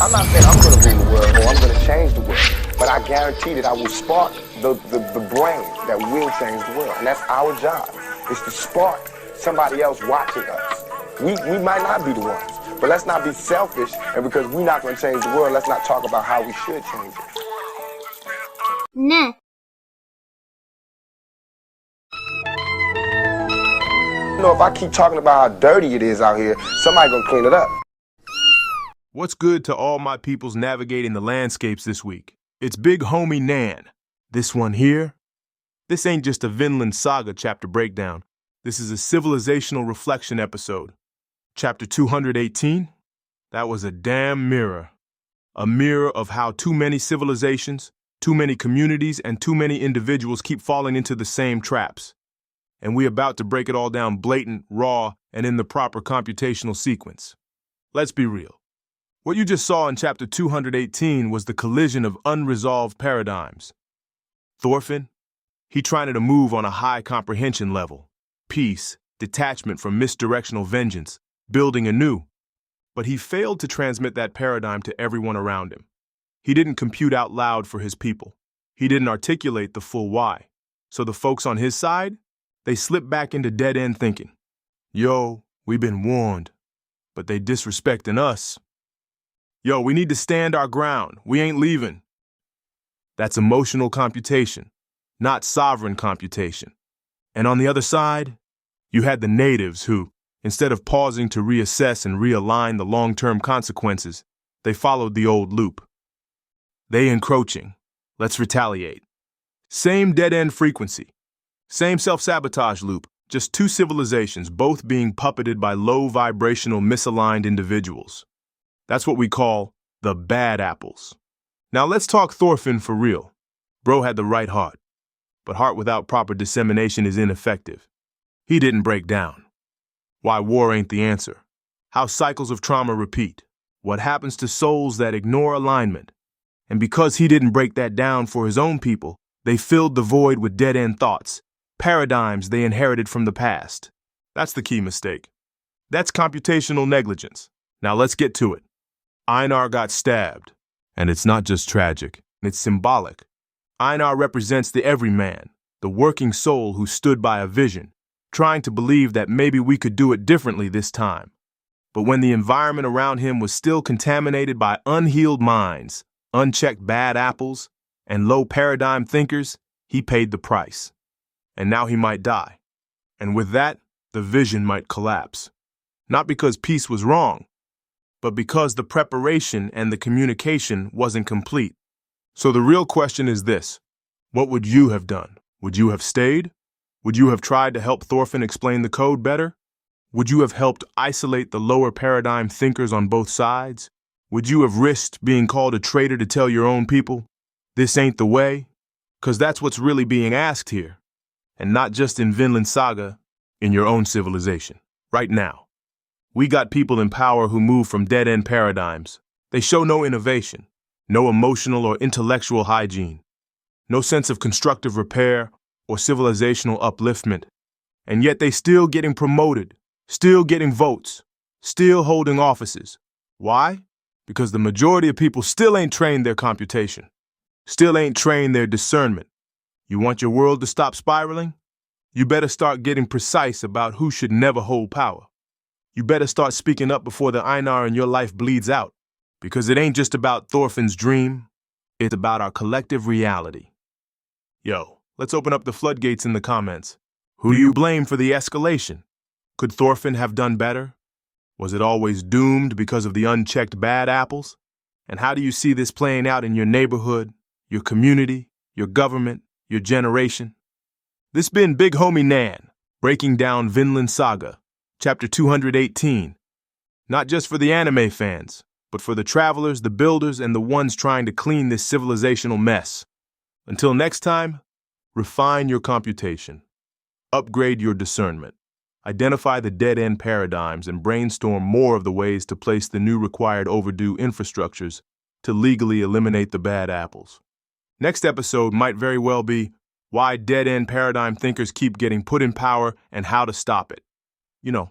I'm not saying I'm going to rule the world or I'm going to change the world, but I guarantee that I will spark the brain that will change the world. And that's our job, is to spark somebody else watching us. We might not be the ones, but let's not be selfish, and because we're not going to change the world, let's not talk about how we should change it. Ne. You know, if I keep talking about how dirty it is out here, somebody going to clean it up. What's good to all my peoples navigating the landscapes this week? It's big homie Nan. This one here? This ain't just a Vinland Saga chapter breakdown. This is a civilizational reflection episode. Chapter 218? That was a damn mirror. A mirror of how too many civilizations, too many communities, and too many individuals keep falling into the same traps. And we about to break it all down blatant, raw, and in the proper computational sequence. Let's be real. What you just saw in chapter 218 was the collision of unresolved paradigms. Thorfinn, he trying to move on a high comprehension level. Peace, detachment from misdirectional vengeance, building anew. But he failed to transmit that paradigm to everyone around him. He didn't compute out loud for his people. He didn't articulate the full why. So the folks on his side, they slipped back into dead-end thinking. Yo, we been warned, but they disrespecting us. Yo, we need to stand our ground. We ain't leaving. That's emotional computation, not sovereign computation. And on the other side, you had the natives who, instead of pausing to reassess and realign the long-term consequences, they followed the old loop. They encroaching. Let's retaliate. Same dead-end frequency. Same self-sabotage loop, just two civilizations, both being puppeted by low-vibrational, misaligned individuals. That's what we call the bad apples. Now let's talk Thorfinn for real. Bro had the right heart, but heart without proper dissemination is ineffective. He didn't break down. Why war ain't the answer. How cycles of trauma repeat. What happens to souls that ignore alignment. And because he didn't break that down for his own people, they filled the void with dead-end thoughts, paradigms they inherited from the past. That's the key mistake. That's computational negligence. Now let's get to it. Einar got stabbed. And it's not just tragic, it's symbolic. Einar represents the everyman, the working soul who stood by a vision, trying to believe that maybe we could do it differently this time. But when the environment around him was still contaminated by unhealed minds, unchecked bad apples, and low paradigm thinkers, he paid the price. And now he might die. And with that, the vision might collapse. Not because peace was wrong, but because the preparation and the communication wasn't complete. So the real question is this: what would you have done? Would you have stayed? Would you have tried to help Thorfinn explain the code better? Would you have helped isolate the lower paradigm thinkers on both sides? Would you have risked being called a traitor to tell your own people, this ain't the way? Because that's what's really being asked here. And not just in Vinland Saga, in your own civilization, right now. We got people in power who move from dead-end paradigms. They show no innovation, no emotional or intellectual hygiene, no sense of constructive repair or civilizational upliftment. And yet they still getting promoted, still getting votes, still holding offices. Why? Because the majority of people still ain't trained their computation, still ain't trained their discernment. You want your world to stop spiraling? You better start getting precise about who should never hold power. You better start speaking up before the Einar in your life bleeds out, because it ain't just about Thorfinn's dream, it's about our collective reality. Yo, let's open up the floodgates in the comments. Who do you blame for the escalation? Could Thorfinn have done better? Was it always doomed because of the unchecked bad apples? And how do you see this playing out in your neighborhood, your community, your government, your generation? This been Big Homie Nan, breaking down Vinland Saga. Chapter 218, not just for the anime fans, but for the travelers, the builders, and the ones trying to clean this civilizational mess. Until next time, refine your computation, upgrade your discernment, identify the dead-end paradigms, and brainstorm more of the ways to place the new required overdue infrastructures to legally eliminate the bad apples. Next episode might very well be why dead-end paradigm thinkers keep getting put in power and how to stop it. You know,